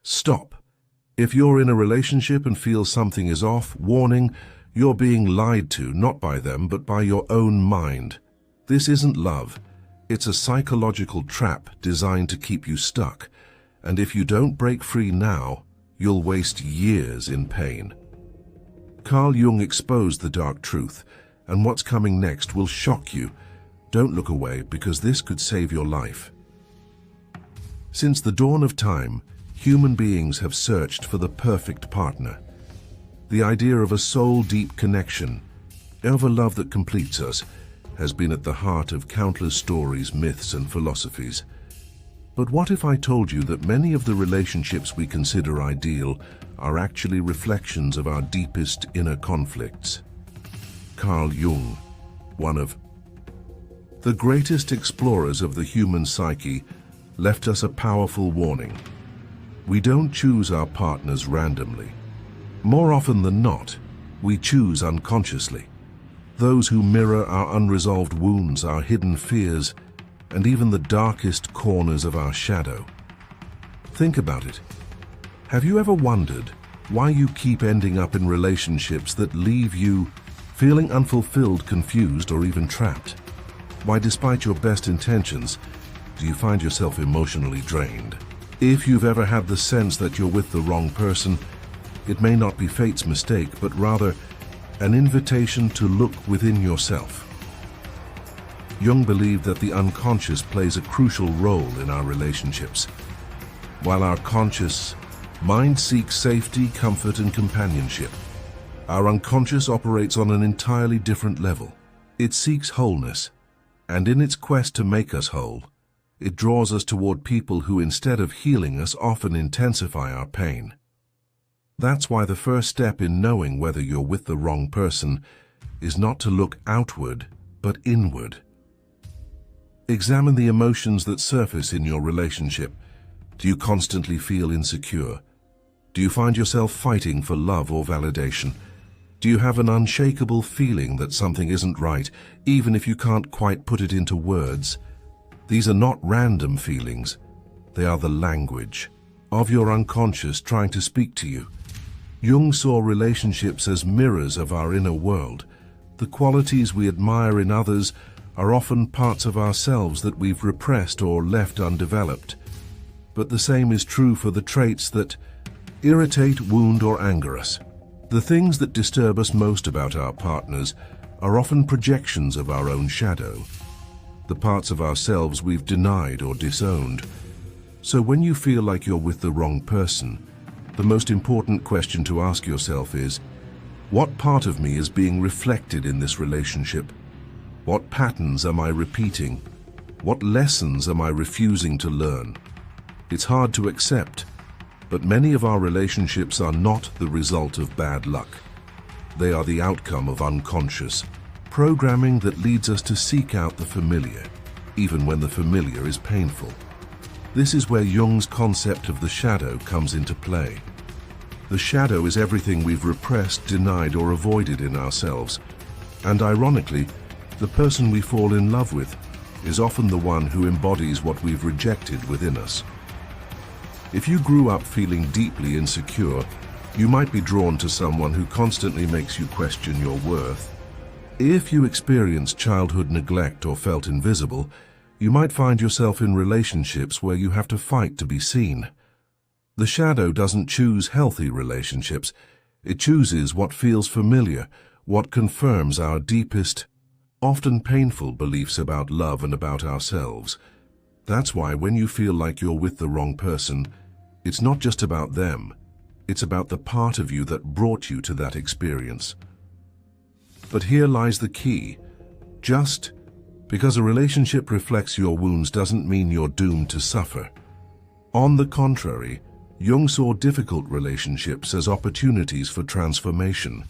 Stop. If you're in a relationship and feel something is off, warning, you're being lied to, not by them, but by your own mind. This isn't love. It's a psychological trap designed to keep you stuck. And if you don't break free now, you'll waste years in pain. Carl Jung exposed the dark truth, and what's coming next will shock you. Don't look away, because this could save your life. Since the dawn of time, human beings have searched for the perfect partner. The idea of a soul-deep connection, of a love that completes us, has been at the heart of countless stories, myths, and philosophies. But what if I told you that many of the relationships we consider ideal are actually reflections of our deepest inner conflicts? Carl Jung, one of the greatest explorers of the human psyche, left us a powerful warning. We don't choose our partners randomly. More often than not, we choose unconsciously. Those who mirror our unresolved wounds, our hidden fears, and even the darkest corners of our shadow. Think about it. Have you ever wondered why you keep ending up in relationships that leave you feeling unfulfilled, confused, or even trapped? Why, despite your best intentions, do you find yourself emotionally drained? If you've ever had the sense that you're with the wrong person, it may not be fate's mistake, but rather an invitation to look within yourself. Jung believed that the unconscious plays a crucial role in our relationships. While our conscious mind seeks safety, comfort, and companionship, our unconscious operates on an entirely different level. It seeks wholeness, and in its quest to make us whole, it draws us toward people who, instead of healing us, often intensify our pain. That's why the first step in knowing whether you're with the wrong person is not to look outward, but inward. Examine the emotions that surface in your relationship. Do you constantly feel insecure? Do you find yourself fighting for love or validation? Do you have an unshakable feeling that something isn't right, even if you can't quite put it into words? These are not random feelings. They are the language of your unconscious trying to speak to you. Jung saw relationships as mirrors of our inner world. The qualities we admire in others are often parts of ourselves that we've repressed or left undeveloped. But the same is true for the traits that irritate, wound, or anger us. The things that disturb us most about our partners are often projections of our own shadow, the parts of ourselves we've denied or disowned. So when you feel like you're with the wrong person, the most important question to ask yourself is, what part of me is being reflected in this relationship? What patterns am I repeating? What lessons am I refusing to learn? It's hard to accept, but many of our relationships are not the result of bad luck. They are the outcome of unconscious programming that leads us to seek out the familiar, even when the familiar is painful. This is where Jung's concept of the shadow comes into play. The shadow is everything we've repressed, denied, or avoided in ourselves. And ironically, the person we fall in love with is often the one who embodies what we've rejected within us. If you grew up feeling deeply insecure, you might be drawn to someone who constantly makes you question your worth. If you experienced childhood neglect or felt invisible, you might find yourself in relationships where you have to fight to be seen. The shadow doesn't choose healthy relationships. It chooses what feels familiar, what confirms our deepest, often painful beliefs about love and about ourselves. That's why when you feel like you're with the wrong person, it's not just about them. It's about the part of you that brought you to that experience. But here lies the key. Just because a relationship reflects your wounds doesn't mean you're doomed to suffer. On the contrary, Jung saw difficult relationships as opportunities for transformation.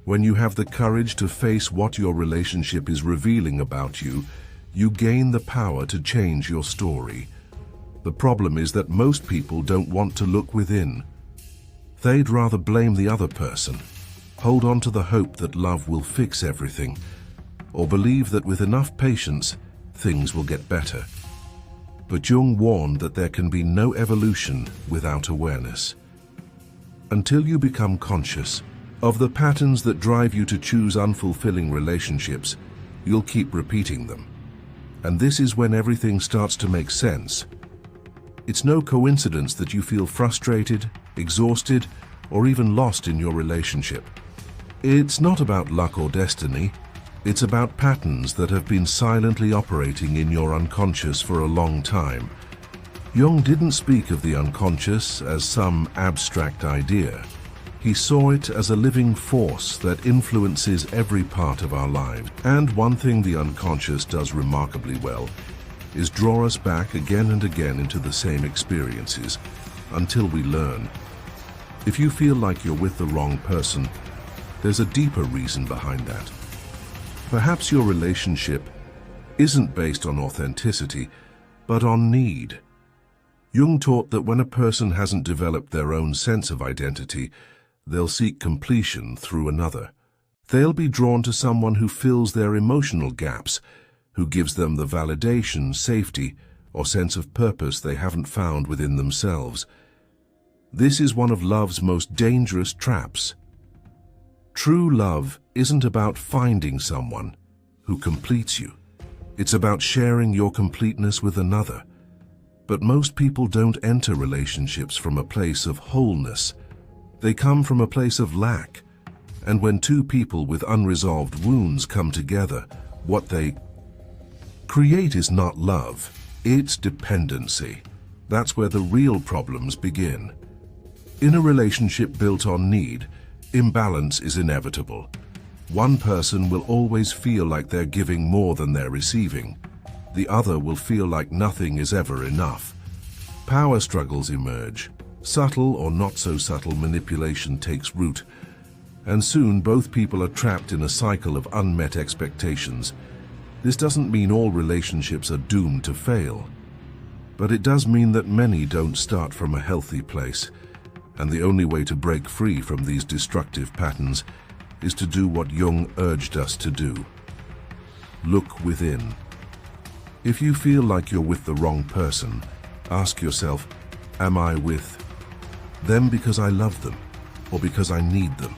When you have the courage to face what your relationship is revealing about you, you gain the power to change your story. The problem is that most people don't want to look within. They'd rather blame the other person, hold on to the hope that love will fix everything, or believe that with enough patience, things will get better. But Jung warned that there can be no evolution without awareness. Until you become conscious of the patterns that drive you to choose unfulfilling relationships, you'll keep repeating them. And this is when everything starts to make sense. It's no coincidence that you feel frustrated, exhausted, or even lost in your relationship. It's not about luck or destiny. It's about patterns that have been silently operating in your unconscious for a long time. Jung didn't speak of the unconscious as some abstract idea. He saw it as a living force that influences every part of our lives. And one thing the unconscious does remarkably well is draw us back again and again into the same experiences until we learn. If you feel like you're with the wrong person, there's a deeper reason behind that. Perhaps your relationship isn't based on authenticity, but on need. Jung taught that when a person hasn't developed their own sense of identity, they'll seek completion through another. They'll be drawn to someone who fills their emotional gaps, who gives them the validation, safety, or sense of purpose they haven't found within themselves. This is one of love's most dangerous traps. True love isn't about finding someone who completes you. It's about sharing your completeness with another. But most people don't enter relationships from a place of wholeness. They come from a place of lack. And when two people with unresolved wounds come together, what they create is not love, it's dependency. That's where the real problems begin. In a relationship built on need, imbalance is inevitable. One person will always feel like they're giving more than they're receiving. The other will feel like nothing is ever enough. Power struggles emerge. Subtle or not so subtle manipulation takes root, and soon both people are trapped in a cycle of unmet expectations. This doesn't mean all relationships are doomed to fail, but it does mean that many don't start from a healthy place, and the only way to break free from these destructive patterns is to do what Jung urged us to do. Look within. If you feel like you're with the wrong person, ask yourself, am I with them because I love them, or because I need them?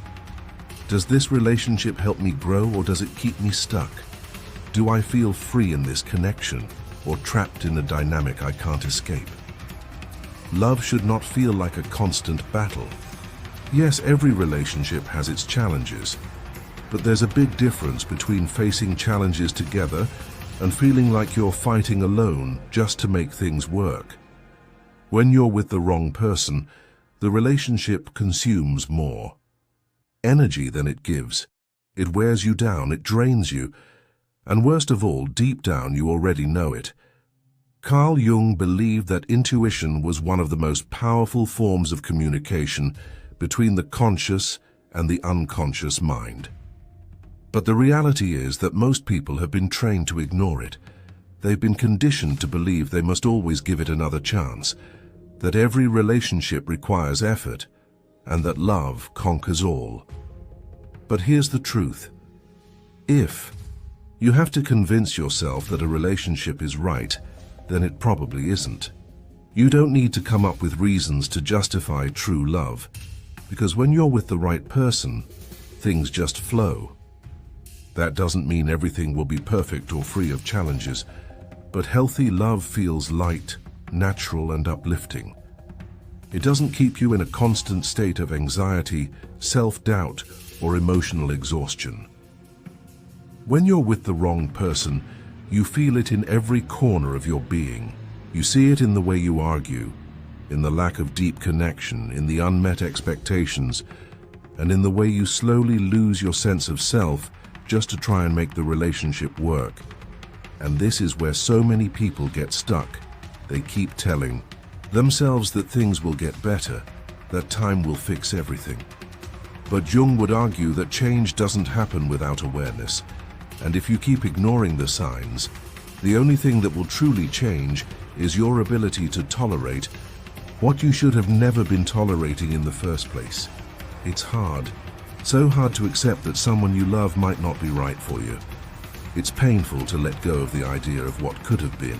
Does this relationship help me grow, or does it keep me stuck? Do I feel free in this connection, or trapped in a dynamic I can't escape? Love should not feel like a constant battle. Yes, every relationship has its challenges, but there's a big difference between facing challenges together and feeling like you're fighting alone just to make things work. When you're with the wrong person, the relationship consumes more energy than it gives. It wears you down, it drains you, and worst of all, deep down you already know it. Carl Jung believed that intuition was one of the most powerful forms of communication between the conscious and the unconscious mind. But the reality is that most people have been trained to ignore it. They've been conditioned to believe they must always give it another chance, that every relationship requires effort, and that love conquers all. But here's the truth. If you have to convince yourself that a relationship is right, then it probably isn't. You don't need to come up with reasons to justify true love, because when you're with the right person, things just flow. That doesn't mean everything will be perfect or free of challenges, but healthy love feels light, natural, and uplifting. It doesn't keep you in a constant state of anxiety, self-doubt, or emotional exhaustion. When you're with the wrong person, you feel it in every corner of your being. You see it in the way you argue, in the lack of deep connection, in the unmet expectations, and in the way you slowly lose your sense of self just to try and make the relationship work. And this is where so many people get stuck. They keep telling themselves that things will get better, that time will fix everything. But Jung would argue that change doesn't happen without awareness, and if you keep ignoring the signs, the only thing that will truly change is your ability to tolerate what you should have never been tolerating in the first place. It's hard, so hard to accept that someone you love might not be right for you. It's painful to let go of the idea of what could have been.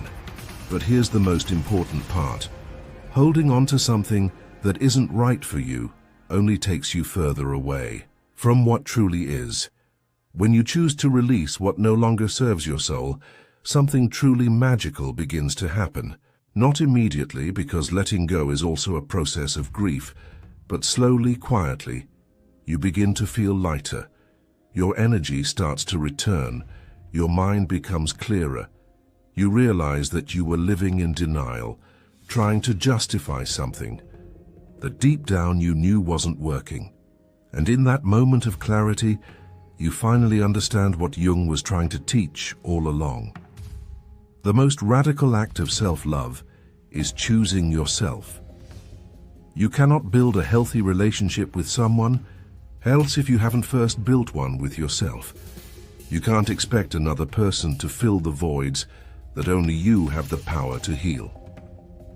But here's the most important part. Holding on to something that isn't right for you only takes you further away from what truly is. When you choose to release what no longer serves your soul, something truly magical begins to happen. Not immediately, because letting go is also a process of grief, but slowly, quietly, you begin to feel lighter. Your energy starts to return. Your mind becomes clearer. You realize that you were living in denial, trying to justify something that deep down you knew wasn't working. And in that moment of clarity, you finally understand what Jung was trying to teach all along. The most radical act of self-love is choosing yourself. You cannot build a healthy relationship with someone else if you haven't first built one with yourself. You can't expect another person to fill the voids that only you have the power to heal.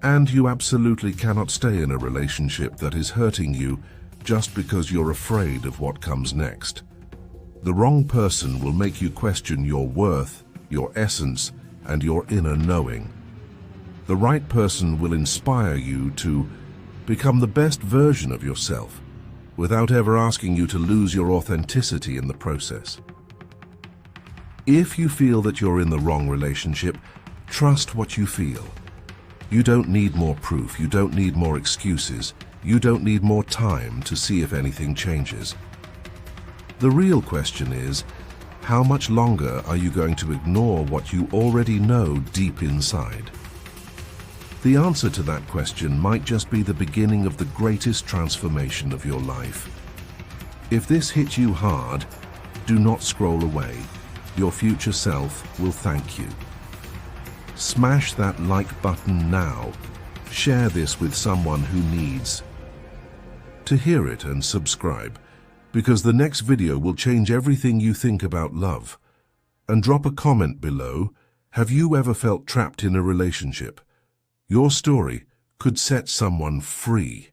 And you absolutely cannot stay in a relationship that is hurting you just because you're afraid of what comes next. The wrong person will make you question your worth, your essence, and your inner knowing. The right person will inspire you to become the best version of yourself without ever asking you to lose your authenticity in the process. If you feel that you're in the wrong relationship, trust what you feel. You don't need more proof, you don't need more excuses, you don't need more time to see if anything changes. The real question is, how much longer are you going to ignore what you already know deep inside? The answer to that question might just be the beginning of the greatest transformation of your life. If this hit you hard, do not scroll away. Your future self will thank you. Smash that like button now. Share this with someone who needs to hear it, and subscribe, because the next video will change everything you think about love. And drop a comment below. Have you ever felt trapped in a relationship? Your story could set someone free.